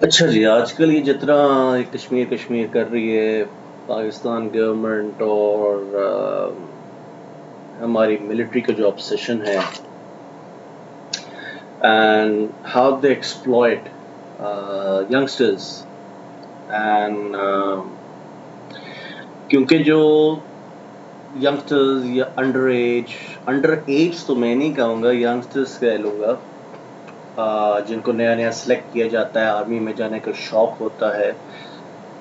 اچھا جی، آج کل یہ جتنا کشمیر کر رہی ہے پاکستان گورنمنٹ اور ہماری ملٹری کا جو obsession ہے and how they exploit youngsters and کیونکہ جو youngsters یا انڈر ایج تو میں نہیں کہوں گا، youngsters کہہ لوں گا، جن کو نیا سلیکٹ کیا جاتا ہے، آرمی میں جانے کا شوق ہوتا ہے،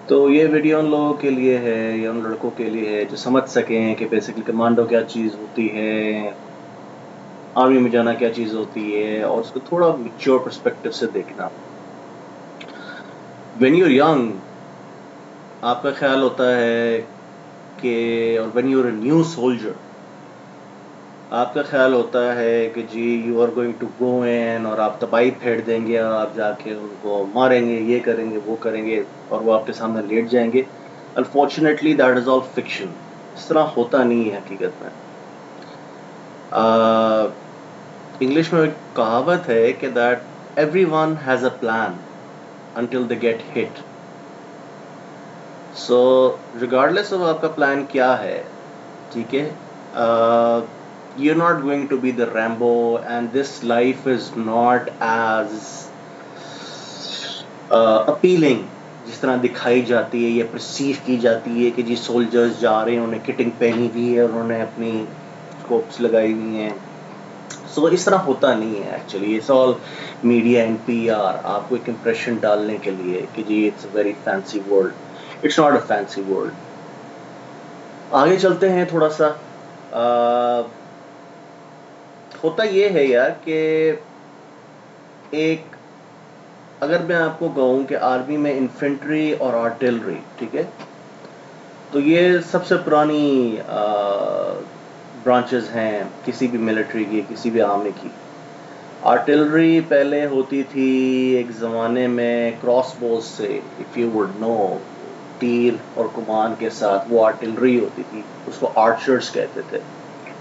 تو یہ ویڈیو ان لوگوں کے لیے ہے یا ان لڑکوں کے لیے ہے جو سمجھ سکیں کہ بیسیکلی کمانڈو کیا چیز ہوتی ہے، آرمی میں جانا کیا چیز ہوتی ہے، اور اس کو تھوڑا میچور پرسپیکٹو سے دیکھنا. وین یو ینگ آپ کا خیال ہوتا ہے کہ اور when you a new soldier آپ کا خیال ہوتا ہے کہ جی you are going to go in اور آپ تباہی پھیڑ دیں گے، آپ جا کے ان کو ماریں گے، یہ کریں گے وہ کریں گے اور وہ آپ کے سامنے لیٹ جائیں گے. Unfortunately that is all fiction. اس طرح ہوتا نہیں ہے حقیقت میں. انگلش میں ایک کہاوت ہے کہ that everyone has a plan until they get hit. So regardless of آپ کا پلان کیا ہے، ٹھیک ہے، you're not going to be the Rambo and this life is not as appealing جس طرح دکھائی جاتی ہے یا پرسیو کی جاتی ہے کہ جی سولجرز جا رہے ہیں، انہوں نے کٹنگ پہنی ہوئی ہے اور انہوں نے اپنی اسکوپس لگائی ہوئی ہیں. سو اس طرح ہوتا نہیں ہے actually. It's all media and P R, آپ کو ایک امپریشن ڈالنے کے لیے کہ جی it's a very fancy world. It's not a fancy world. آگے چلتے ہیں تھوڑا سا. ہوتا یہ ہے یار کہ ایک اگر میں آپ کو کہوں کہ آرمی میں انفینٹری اور آرٹلری، ٹھیک ہے، تو یہ سب سے پرانی برانچز ہیں کسی بھی ملٹری کی، کسی بھی آرمی کی. آرٹلری پہلے ہوتی تھی ایک زمانے میں کراس بوز سے، اف یو وڈ نو، تیر اور کمان کے ساتھ وہ آرٹلری ہوتی تھی، اس کو آرچرز کہتے تھے.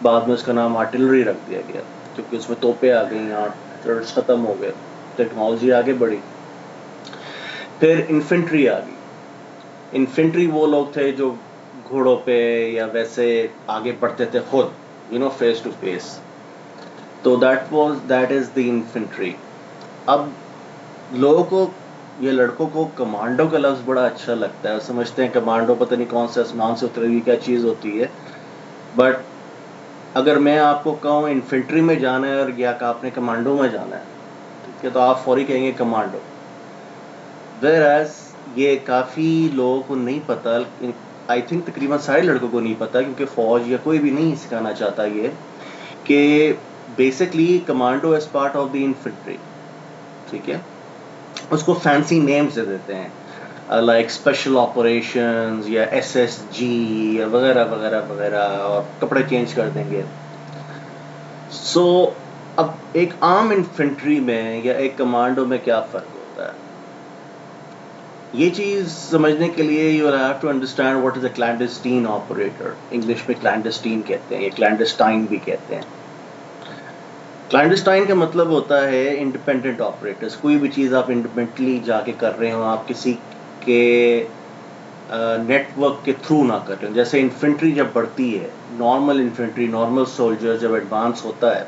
بعد میں اس کا نام آرٹلری رکھ دیا گیا کیونکہ اس میں توپیں آ گئیں، آرچرز ختم ہو گئے، ٹیکنالوجی آگے بڑھی. پھر انفینٹری آ گئی. انفینٹری وہ لوگ تھے جو گھوڑوں پہ یا ویسے آگے بڑھتے تھے خود، فیس ٹو فیس. تو دیٹ از دی انفینٹری. اب لوگوں کو یہ لڑکوں کو کمانڈو کا لفظ بڑا اچھا لگتا ہے، سمجھتے ہیں کمانڈو پتہ نہیں کون سے آسمان سے اتری ہوئی کیا چیز ہوتی ہے. بٹ اگر میں آپ کو کہوں انفینٹری میں جانا ہے اور یا کہ آپ نے کمانڈو میں جانا ہے، ٹھیک ہے، تو آپ فوری کہیں گے کمانڈو. whereas یہ کافی لوگوں کو نہیں پتا، آئی تھنک تقریباً سارے لڑکوں کو نہیں پتا، کیونکہ فوج یا کوئی بھی نہیں سکھانا چاہتا یہ کہ basically commando is part of the infantry. ٹھیک ہے، اس کو فینسی نیمز دے دیتے ہیں لائک اسپیشل آپریشنز یا ایس ایس جی وغیرہ وغیرہ وغیرہ، اور کپڑے چینج کر دیں گے. سو اب ایک عام انفینٹری میں یا ایک کمانڈو میں کیا فرق ہوتا ہے، یہ چیز سمجھنے کے لیے you have to understand what is a clandestine operator. English میں کلینڈسٹین کہتے ہیں یا کلینڈسٹائن بھی کہتے ہیں. کلینڈسٹائن کا مطلب ہوتا ہے انڈیپینڈنٹ آپریٹرز. کوئی بھی چیز آپ انڈیپینڈنٹلی جا کے کر رہے ہوں، آپ کسی کے نیٹ ورک کے تھرو نہ کر رہے ہوں. جیسے انفینٹری جب بڑھتی ہے، نارمل انفینٹری، نارمل سولجر جب ایڈوانس ہوتا ہے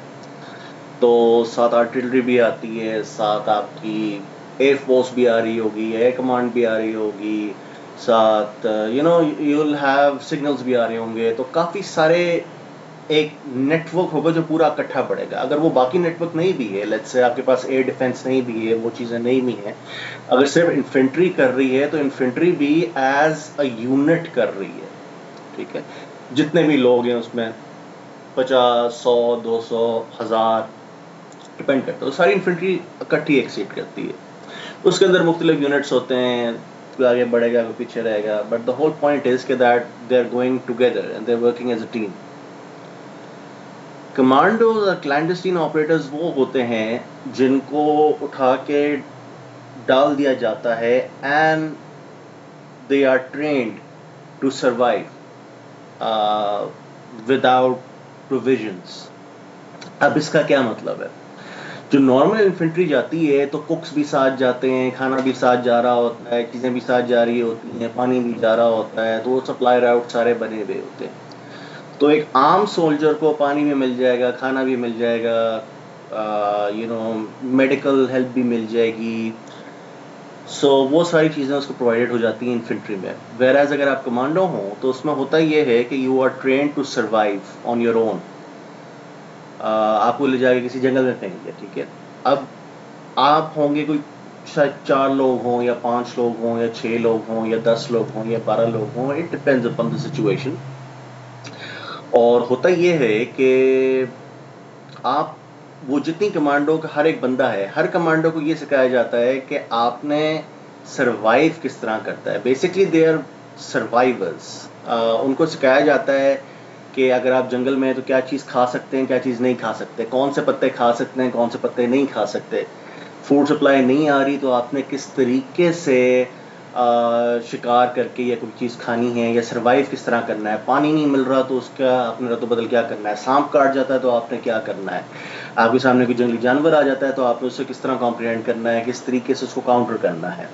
تو ساتھ آرٹلری بھی آتی ہے، ساتھ آپ کی ایئر فورس بھی آ رہی ہوگی، ایئر کمانڈ بھی آ رہی ہوگی، ساتھ یو ول ہیو سگنلز بھی آ رہے ہوں گے. تو کافی سارے ایک نیٹ ورک ہوگا جو پورا اکٹھا بڑھے گا. اگر وہ باقی نیٹ ورک نہیں بھی ہے، لیٹس سے آپ کے پاس ایئر ڈیفنس نہیں بھی ہے، وہ چیزیں نہیں بھی ہیں، اگر صرف انفینٹری کر رہی ہے تو انفینٹری بھی ایز اے یونٹ کر رہی ہے. ٹھیک ہے، جتنے بھی لوگ ہیں اس میں 50 100 200 1000 ڈپینڈ کرتا ہے، تو ساری انفینٹری اکٹھی ایکسیٹ کرتی ہے. اس کے اندر مختلف یونٹس ہوتے ہیں، کوئی آگے بڑھے گا کوئی پیچھے رہے گا، but the whole point is کہ that they are going together and they are working as a team. Commandos اور کلینڈسٹین آپریٹرز وہ ہوتے ہیں جن کو اٹھا کے ڈال دیا جاتا ہے and they are trained to survive without provisions. اب اس کا کیا مطلب ہے؟ جو نارمل انفینٹری جاتی ہے تو ککس بھی ساتھ جاتے ہیں، کھانا بھی ساتھ جا رہا ہوتا ہے، چیزیں بھی ساتھ جا رہی ہوتی ہیں، پانی بھی جا رہا ہوتا ہے، تو وہ سپلائی راؤٹ سارے بنے ہوئے ہوتے ہیں. تو ایک عام سولجر کو پانی بھی مل جائے گا، کھانا بھی مل جائے گا، میڈیکل ہیلپ بھی مل جائے گی. سو وہ ساری چیزیں اس کو پرووائڈ ہو جاتی ہیں انفینٹری میں. ویئر ایز اگر آپ کمانڈو ہوں تو اس میں ہوتا یہ ہے کہ you are trained to survive on your own. آپ کو لے جا کے کسی جنگل میں پھینک دیا، ٹھیک ہے. اب آپ ہوں گے کوئی شاید 4 لوگ ہوں یا 5 لوگ ہوں یا 6 لوگ ہوں یا 10 لوگ ہوں یا 12 لوگ ہوں، اٹ ڈپینڈز اپن دا سچویشن. اور ہوتا یہ ہے کہ آپ وہ جتنی کمانڈو کا ہر ایک بندہ ہے، ہر کمانڈو کو یہ سکھایا جاتا ہے کہ آپ نے سروائیو کس طرح کرتا ہے. Basically they are survivors. ان کو سکھایا جاتا ہے کہ اگر آپ جنگل میں ہیں تو کیا چیز کھا سکتے ہیں، کیا چیز نہیں کھا سکتے، کون سے پتے کھا سکتے ہیں، کون سے پتے نہیں کھا سکتے. فوڈ سپلائی نہیں آ رہی تو آپ نے کس طریقے سے شکار کر کے یا کوئی چیز کھانی ہے، یا سروائیو کس طرح کرنا ہے. پانی نہیں مل رہا تو اس کا آپ نے رد و بدل کیا کرنا ہے. سانپ کاٹ جاتا ہے تو آپ نے کیا کرنا ہے. آپ کے سامنے کوئی جنگلی جانور آ جاتا ہے تو آپ نے اس سے کس طرح کمپریہینڈ کرنا ہے، کس طریقے سے اس کو کاؤنٹر کرنا ہے.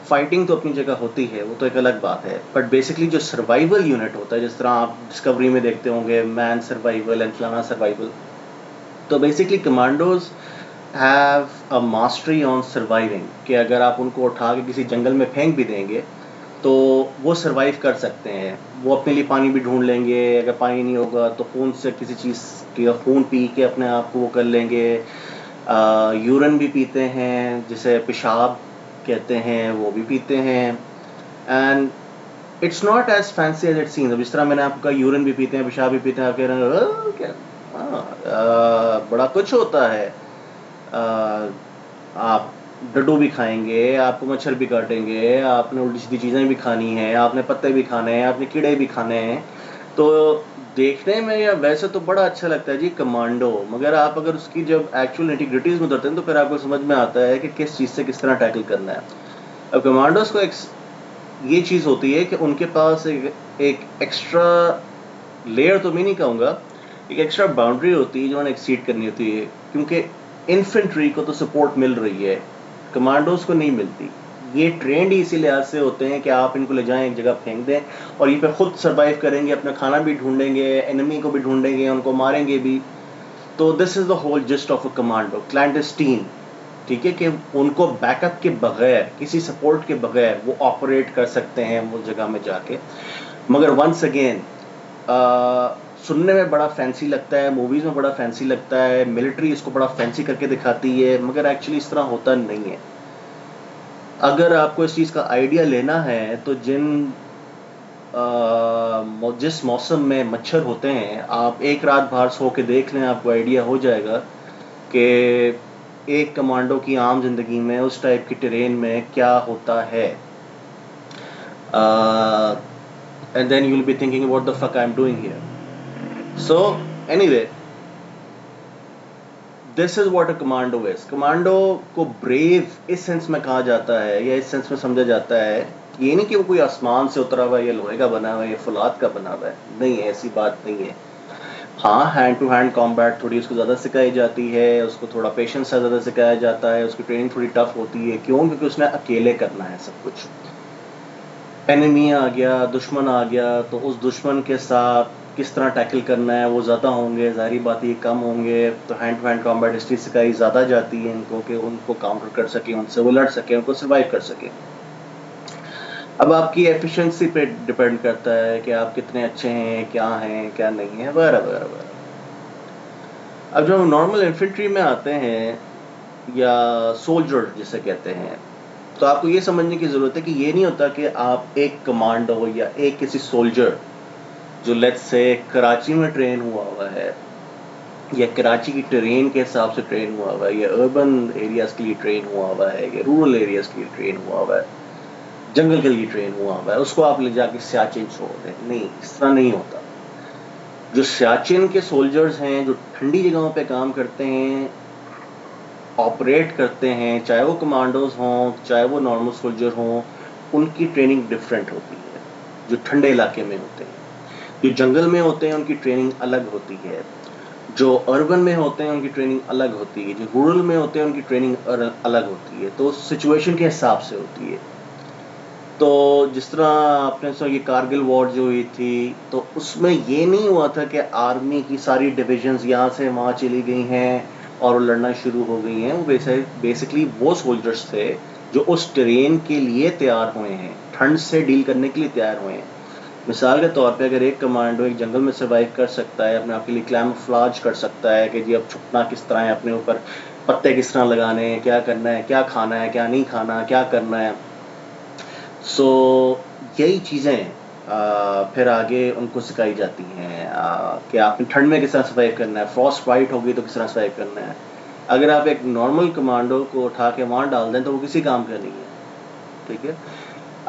فائٹنگ تو اپنی جگہ ہوتی ہے، وہ تو ایک الگ بات ہے، بٹ بیسکلی جو سروائیول یونٹ ہوتا ہے، جس طرح آپ ڈسکوری میں دیکھتے ہوں گے مین سروائیول اینڈ فلانا سروائیول، تو basically commandos have a mastery on surviving. کہ اگر آپ ان کو اٹھا کے کسی جنگل میں پھینک بھی دیں گے تو وہ سروائیو کر سکتے ہیں. وہ اپنے لیے پانی بھی ڈھونڈ لیں گے، اگر پانی نہیں ہوگا تو خون سے کسی چیز کی خون پی کے اپنے آپ کو وہ کر لیں گے. یورن بھی پیتے ہیں، جسے پیشاب کہتے ہیں، وہ بھی پیتے ہیں. And it's not as fancy as it sounds. جس طرح میں نے آپ کو کہا یورن بھی پیتے ہیں، پیشاب بھی پیتے ہیں، آپ کہہ رہے ہیں کیا بڑا کچھ ہوتا ہے. آپ ڈڈو بھی کھائیں گے، آپ کو مچھر بھی کاٹیں گے، آپ نے الٹی سیدھی چیزیں بھی کھانی ہیں، آپ نے پتے بھی کھانے ہیں، آپ نے کیڑے بھی کھانے ہیں. تو دیکھنے میں یا ویسے تو بڑا اچھا لگتا ہے جی کمانڈو، مگر آپ اگر اس کی جب ایکچوئل انٹیگریٹیز میں اترتے ہیں تو پھر آپ کو سمجھ میں آتا ہے کہ کس چیز سے کس طرح ٹیکل کرنا ہے. اب کمانڈوز کو یہ چیز ہوتی ہے کہ ان کے پاس ایک ایکسٹرا لیئر تو میں نہیں کہوں گا، ایک ایکسٹرا باؤنڈری ہوتی ہے جو انہیں ایکسیڈ کرنی ہوتی ہے. کیونکہ انفینٹری کو تو سپورٹ مل رہی ہے، کمانڈوز کو نہیں ملتی. یہ ٹرینڈ ہی اسی لحاظ سے ہوتے ہیں کہ آپ ان کو لے جائیں ایک جگہ پھینک دیں اور یہ پہ خود سروائیو کریں گے، اپنا کھانا بھی ڈھونڈیں گے، انیمی کو بھی ڈھونڈیں گے، ان کو ماریں گے بھی. تو this is the whole gist of a commando, clandestine. ٹھیک ہے کہ ان کو بیک اپ کے بغیر، کسی سپورٹ کے بغیر وہ آپریٹ کر سکتے ہیں وہ جگہ میں جا کے. مگر ونس اگین سننے میں بڑا فینسی لگتا ہے، موویز میں بڑا فینسی لگتا ہے، ملٹری اس کو بڑا فینسی کر کے دکھاتی ہے، مگر ایکچولی اس طرح ہوتا نہیں ہے. اگر آپ کو اس چیز کا آئیڈیا لینا ہے تو جس موسم میں مچھر ہوتے ہیں، آپ ایک رات باہر سو کے دیکھ لیں، آپ کو آئیڈیا ہو جائے گا کہ ایک کمانڈو کی عام زندگی میں اس ٹائپ کی ٹرین میں کیا ہوتا ہے. and then you'll be thinking what the fuck I'm doing here. So anyway, this is what a commando is. Commando کو بریو اس سینس میں کہا جاتا ہے یا اس سینس میں سمجھا جاتا ہے، یہ نہیں کہ وہ کوئی آسمان سے اترا ہوا ہے یا لوہے کا بنا ہوا ہے یا فولاد کا بنا ہوا ہے، نہیں ہے، ایسی بات نہیں ہے. ہاں ہینڈ ٹو ہینڈ کمبیٹ تھوڑی اس کو زیادہ سکھائی جاتی ہے، اس کو تھوڑا پیشنس سے زیادہ سکھایا جاتا ہے، اس کی ٹریننگ تھوڑی ٹف ہوتی ہے. کیوں؟ کیونکہ اس نے اکیلے کرنا ہے سب کچھ. اینیمی آ گیا، دشمن آ گیا، تو اس دشمن کے ساتھ کس طرح ٹیکل کرنا ہے، وہ زیادہ ہوں گے، ظاہری بات یہ کم ہوں گے. تو hand to hand combat history سکھائی زیادہ جاتی ہے ان کو کہ ان کو کاؤنٹر کر سکیں، ان سے وہ لڑ سکیں، ان کو سروائیو کر سکیں. اب آپ کی ایفیشنسی پہ ڈپینڈ کرتا ہے کہ آپ کتنے اچھے ہیں، کیا نہیں ہیں، وغیرہ وغیرہ وغیرہ. اب جب ہم نارمل انفینٹری میں آتے ہیں یا سولجر جسے کہتے ہیں، تو آپ کو یہ سمجھنے کی ضرورت ہے کہ یہ نہیں ہوتا کہ آپ ایک کمانڈو یا ایک کسی سولجر جو لیٹس سے کراچی میں ٹرین ہوا ہے یا کراچی کی ٹرین کے حساب سے ٹرین ہوا ہے یا اربن ایریاز کے لیے ٹرین ہوا ہے یا رورل ایریاز کے لیے ٹرین ہوا ہے، جنگل کے لیے ٹرین ہوا ہے، اس کو آپ لے جا کے سیاچن چھوڑ دیں. نہیں، اس طرح نہیں ہوتا. جو سیاچن کے سولجرز ہیں، جو ٹھنڈی جگہوں پہ کام کرتے ہیں، آپریٹ کرتے ہیں، چاہے وہ کمانڈوز ہوں چاہے وہ نارمل سولجر ہوں، ان کی ٹریننگ ڈفرینٹ ہوتی ہے. جو ٹھنڈے علاقے میں ہوتے ہیں، جو جنگل میں ہوتے ہیں، ان کی ٹریننگ الگ ہوتی ہے. جو اربن میں ہوتے ہیں ان کی ٹریننگ الگ ہوتی ہے، جو رورل میں ہوتے ہیں ان کی ٹریننگ الگ ہوتی ہے، تو سچویشن کے حساب سے ہوتی ہے. تو جس طرح آپ نے سو یہ کارگل وار جو ہوئی تھی، تو اس میں یہ نہیں ہوا تھا کہ آرمی کی ساری ڈویژنز یہاں سے وہاں چلی گئی ہیں اور وہ لڑنا شروع ہو گئی ہیں. وہ بیسکلی وہ سولجرز تھے جو اس ٹرین کے لیے تیار ہوئے ہیں، ٹھنڈ سے ڈیل کرنے کے لیے تیار ہوئے ہیں. مثال کے طور پہ اگر ایک کمانڈو ایک جنگل میں سروائیو کر سکتا ہے، اپنے آپ کے لیے کلیموفلاج کر سکتا ہے کہ جی اب چھپنا کس طرح ہے، اپنے اوپر پتے کس طرح لگانے ہیں، کیا کرنا ہے، کیا کھانا ہے، کیا نہیں کھانا، کیا کرنا ہے. سو یہی چیزیں پھر آگے ان کو سکھائی جاتی ہیں کہ آپ نے ٹھنڈ میں کس طرح سروائیو کرنا ہے، فراسٹ بائٹ ہوگی تو کس طرح سروائیو کرنا ہے. اگر آپ ایک نارمل کمانڈو کو اٹھا کے وہاں ڈال دیں تو وہ کسی کام کا نہیں ہے. ٹھیک ہے،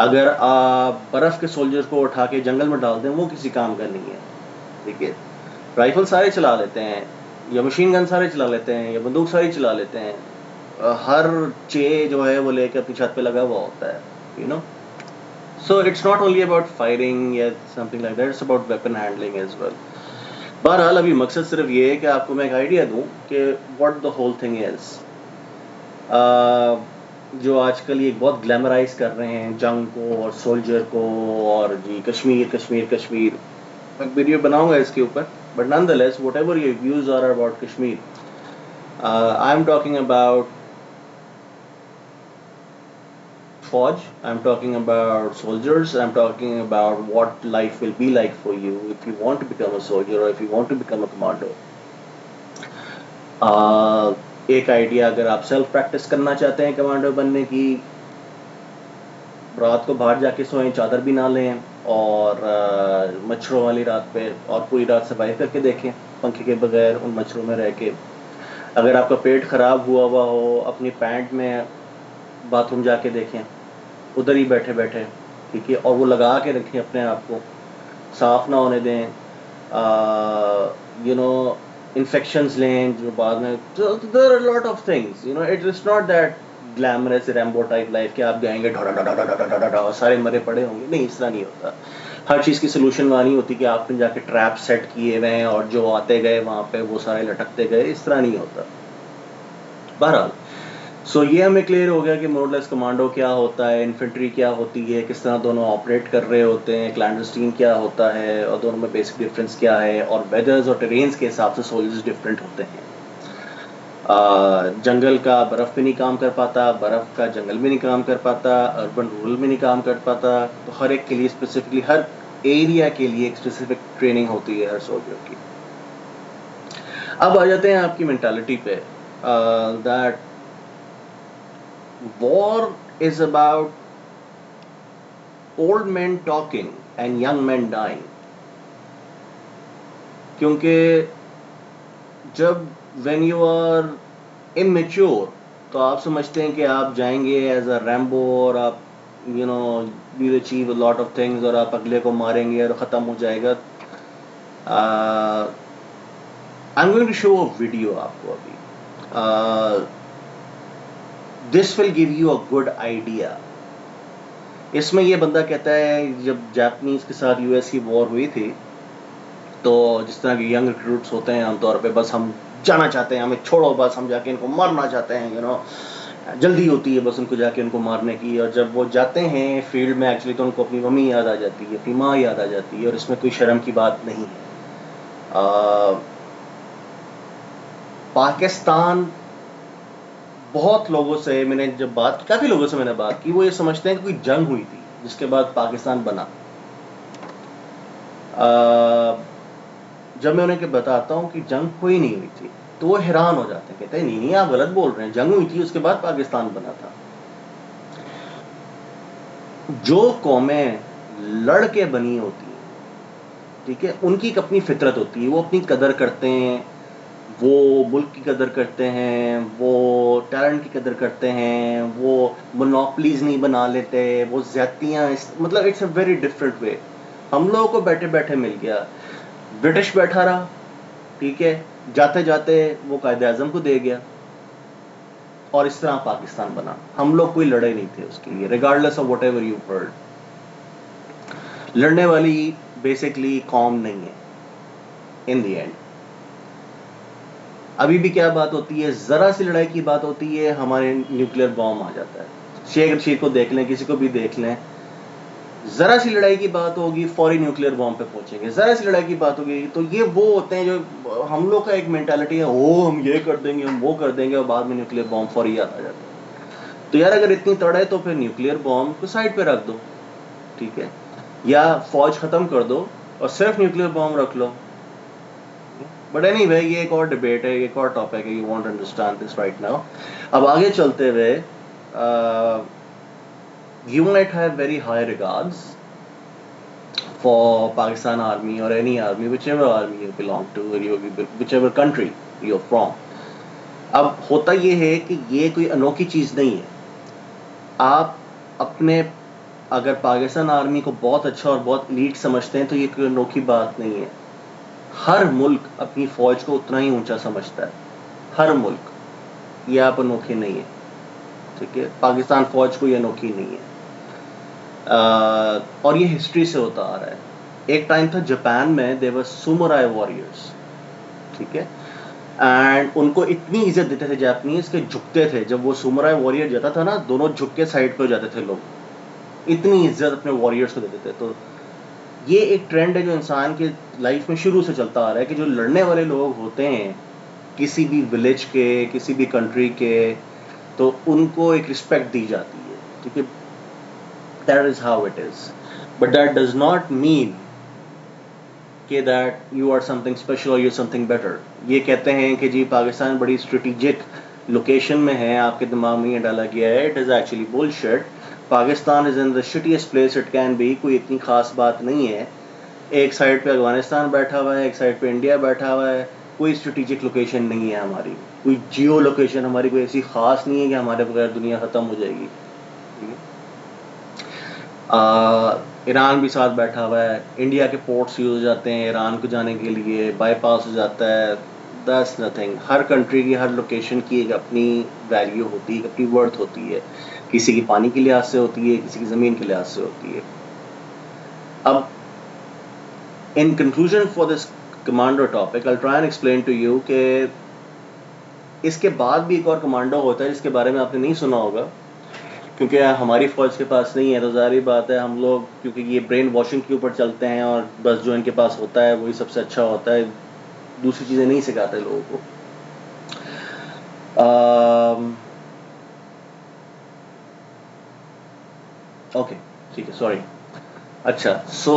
اگر آپ برف کے سولجر کو اٹھا کے جنگل میں ڈال دیں وہ کسی کام کا نہیں ہے. ٹھیک ہے، رائفل سارے چلا لیتے ہیں، یا مشین گن سارے چلا لیتے ہیں، یا بندوق ساری چلا لیتے ہیں. ہر چے جو ہے وہ لے کے اپنی چھت پہ لگا ہوا ہوتا ہے. You know, so it's not only about fighting یا something like that, it's about weapon handling as well. بہرحال ابھی مقصد صرف یہ ہے کہ آپ کو میں ایک آئیڈیا دوں کہ what the whole thing is. جو آج کل یہ بہت گلیمرائز کر رہے ہیں جنگ کو اور سولجر کو، اور جی کشمیر کشمیر کشمیر، میں ویڈیو بناؤں گا اس کے اوپر. But nonetheless whatever your views are about Kashmir, I am talking about Forge, I'm talking about soldiers, I'm talking about what life will be like for you if you want to become a soldier or if you want to become a commando. ایک idea, اگر آپ self practice کرنا چاہتے ہیں commando بننے کی، رات کو باہر جا کے سوئیں، چادر بھی نہ لیں، اور مچھروں والی رات پہ، اور پوری رات سروائیو کر کے دیکھیں پنکھے کے بغیر ان مچھروں میں رہ کے. اگر آپ کا پیٹ خراب ہوا ہوا ہو، اپنی پینٹ میں باتھ روم جا کے دیکھیں ادھر ہی بیٹھے بیٹھے. ٹھیک ہے، اور وہ لگا کے رکھیں، اپنے آپ کو صاف نہ ہونے دیں. یو نو، انفیکشنز لیں جو بعد میں، there are a lot of things, you know, it is not that glamorous Rambo type life کہ آپ جائیں گے ڈھڑا ڈھڑا ڈھڑا ڈھڑا ڈھڑا اور سارے مرے پڑے ہوں گے. نہیں، اس طرح نہیں ہوتا. ہر چیز کی سولوشن وہاں نہیں ہوتی کہ آپ نے جا کے ٹریپ سیٹ کیے ہوئے ہیں اور جو آتے گئے وہاں پہ وہ سارے لٹکتے گئے. اس طرح نہیں ہوتا. بہرحال سو یہ ہمیں کلیئر ہو گیا کہ مورلیس کمانڈو کیا ہوتا ہے، انفینٹری کیا ہوتی ہے، کس طرح دونوں آپریٹ کر رہے ہوتے ہیں، کلینڈسٹین کیا ہوتا ہے، اور دونوں میں بیسک ڈفرینس کیا ہے، اور ویدرز اور ٹرینز کے حساب سے سولجرز ڈفرینٹ ہوتے ہیں. جنگل کا برف میں نہیں کام کر پاتا، برف کا جنگل میں نہیں کام کر پاتا، اربن رورل میں نہیں کام کر پاتا. تو ہر ایک کے لیے اسپیسیفکلی، ہر ایریا کے لیے ایک اسپیسیفک ٹریننگ ہوتی ہے ہر سولجر کی. اب آ جاتے ہیں آپ کی مینٹالٹی پہ. That war is about old men talking and young men dying. کیونکہ جب when you are immature تو آپ سمجھتے ہیں کہ آپ جائیں گے ایز اے ریمبو، اور آپ you know you'll achieve a lot of things، اور آپ اگلے کو ماریں گے اور ختم ہو جائے گا. I'm going to show a video آپ کو ابھی. This will give you a good idea. اس میں یہ بندہ کہتا ہے جب جاپنیز کے ساتھ یو ایس کی وار ہوئی تھی، تو جس طرح کے ینگ ریکروٹس ہوتے ہیں عام طور پہ، بس ہم جانا چاہتے ہیں، ہمیں چھوڑو، بس ہم جا کے ان کو مارنا چاہتے ہیں. جلدی ہوتی ہے بس ان کو جا کے ان کو مارنے کی. اور جب وہ جاتے ہیں فیلڈ میں ایکچولی تو ان کو اپنی ممی یاد آ جاتی ہے، اپنی ماں یاد آ جاتی ہے، اور اس میں کوئی شرم کی بات نہیں ہے. پاکستان بہت لوگوں سے میں نے جب بات کی، کافی لوگوں سے میں نے بات کی، وہ یہ سمجھتے ہیں کہ کوئی جنگ ہوئی تھی جس کے بعد پاکستان بنا. جب میں انہیں بتاتا ہوں کہ جنگ کوئی نہیں ہوئی تھی تو وہ حیران ہو جاتے ہیں، کہتے ہیں نہیں آپ غلط بول رہے ہیں، جنگ ہوئی تھی اس کے بعد پاکستان بنا تھا. جو قومیں لڑ کے بنی ہوتی ہیں، ٹھیک ہے، ان کی ایک اپنی فطرت ہوتی ہے، وہ اپنی قدر کرتے ہیں، وہ ملک کی قدر کرتے ہیں، وہ ٹیلنٹ کی قدر کرتے ہیں، وہ مونوپلیز نہیں بنا لیتے، وہ زیادتیاں، مطلب it's a very different way. ہم لوگوں کو بیٹھے بیٹھے مل گیا، برٹش بیٹھا رہا، ٹھیک ہے، جاتے جاتے وہ قائد اعظم کو دے گیا، اور اس طرح پاکستان بنا. ہم لوگ کوئی لڑے نہیں تھے اس کے لیے، regardless of what ever you heard. لڑنے والی بیسکلی قوم نہیں ہے ان دی اینڈ. ابھی بھی کیا بات ہوتی ہے, ذرا سی لڑائی کی بات ہوتی ہے ہمارے نیوکلیر بام آ جاتا ہے. شیخ رشید کو دیکھ لیں, کسی کو بھی دیکھ لیں, ذرا سی لڑائی کی بات ہوگی فوری نیوکلیر بام پہ پہنچیں گے, ذرا سی لڑائی کی بات ہوگی. تو یہ وہ ہوتے ہیں جو ہم لوگ کا ایک مینٹالٹی ہے, ہم یہ کر دیں گے, ہم وہ کر دیں گے, اور بعد میں نیوکلیر بام فوری یاد آ جاتا ہے. تو یار اگر اتنی تڑ ہے تو پھر نیوکلیر بام کو سائڈ پہ رکھ دو, ٹھیک ہے, یا فوج ختم کر دو اور صرف نیوکلیر بام رکھ لو. بٹ اینی وے یہ ایک اور ڈبیٹ ہے, ایک اور ٹاپک ہے, you want understand this right now. اب آگے چلتے ہوئے, you might have very high regards for Pakistan army or any army, whichever army you belong to, or whichever country you're from. اب ہوتا یہ ہے کہ یہ کوئی انوکھی چیز نہیں ہے. آپ اپنے اگر پاکستان آرمی کو بہت اچھا اور بہت ایلیٹ سمجھتے ہیں تو یہ کوئی انوکھی بات نہیں ہے. ہر ملک اپنی فوج کو اتنا ہی اونچا سمجھتا ہے, ہر ملک. یہ آپ انوکھے نہیں ہیں, ٹھیک ہے, پاکستان فوج کو یہ انوکھی نہیں ہے. اور یہ ہسٹری سے ہوتا آ رہا ہے. ایک ٹائم تھا جاپان میں دے ور سومورائی واریئرس, ٹھیک ہے, اینڈ ان کو اتنی عزت دیتے تھے جاپنیز کہ جھکتے تھے. جب وہ سومورائی وارئر جاتا تھا نا, دونوں جھک کے سائڈ پہ ہو جاتے تھے لوگ, اتنی عزت اپنے واریئرس کو دیتے تھے. تو یہ ایک ٹرینڈ ہے جو انسان کے لائف میں شروع سے چلتا آ رہا ہے کہ جو لڑنے والے لوگ ہوتے ہیں کسی بھی ولیج کے, کسی بھی کنٹری کے, تو ان کو ایک رسپیکٹ دی جاتی ہے, ٹھیک ہے. That is how it is. But that does not mean کہ that you are something special or you're something better. یہ کہتے ہیں کہ جی پاکستان بڑی اسٹریٹجک لوکیشن میں ہے, آپ کے دماغ میں یہ ڈالا گیا ہے. It is actually bullshit. Pakistan is in the shittiest place it can be. کوئی اتنی خاص بات نہیں ہے. ایک سائڈ پہ افغانستان بیٹھا ہوا ہے, ایک سائڈ پہ انڈیا بیٹھا ہوا ہے. کوئی اسٹریٹجک لوکیشن نہیں ہے ہماری, کوئی جیو لوکیشن ہماری کوئی ایسی خاص نہیں ہے کہ ہمارے بغیر دنیا ختم ہو جائے گی. ایران بھی ساتھ بیٹھا ہوا ہے, انڈیا کے پورٹس یوز ہو جاتے ہیں ایران کو جانے کے لیے, بائی پاس ہو جاتا ہے. That's nothing. ہر کنٹری کی, ہر لوکیشن کی ایک اپنی ویلیو ہوتی ہے, ایک اپنی ورتھ ہوتی ہے. کسی کی پانی کے لحاظ سے ہوتی ہے, کسی کی زمین کے لحاظ سے ہوتی ہے. اب in conclusion for this commando topic I'll try and explain to you کہ اس کے بعد بھی ایک اور کمانڈو ہوتا ہے جس کے بارے میں آپ نے نہیں سنا ہوگا, کیونکہ ہماری فوج کے پاس نہیں ہے. تو ظاہری بات ہے ہم لوگ کیونکہ یہ برین واشنگ کے اوپر چلتے ہیں, اور بس جو ان کے پاس ہوتا ہے وہی سب سے اچھا ہوتا ہے, دوسری چیزیں نہیں سکھاتے لوگوں کو. اوکے ٹھیک ہے, سوری. اچھا, سو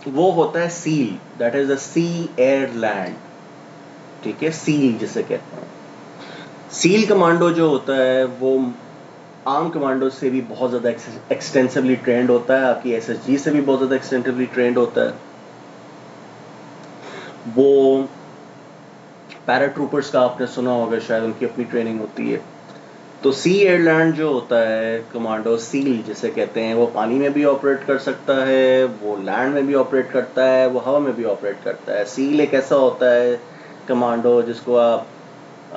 وہ ہوتا ہے SEAL, that is a sea air land, ٹھیک ہے, سیل جسے کہتے ہیں. سیل کمانڈو جو ہوتا ہے وہ عام کمانڈو سے بھی بہت زیادہ ایکسٹینسولی ٹرینڈ ہوتا ہے, آپ کی ایس ایس جی سے بھی بہت زیادہ ایکسٹینسولی ٹرینڈ ہوتا ہے. وہ پیرا ٹروپرز کا آپ نے سنا ہوگا شاید, ان کی اپنی ٹریننگ ہوتی ہے. تو سی ایئر لینڈ جو ہوتا ہے کمانڈو, سیل جسے کہتے ہیں, وہ پانی میں بھی آپریٹ کر سکتا ہے, وہ لینڈ میں بھی آپریٹ کرتا ہے, وہ ہوا میں بھی آپریٹ کرتا ہے. سیل ایک ایسا ہوتا ہے کمانڈو جس کو آپ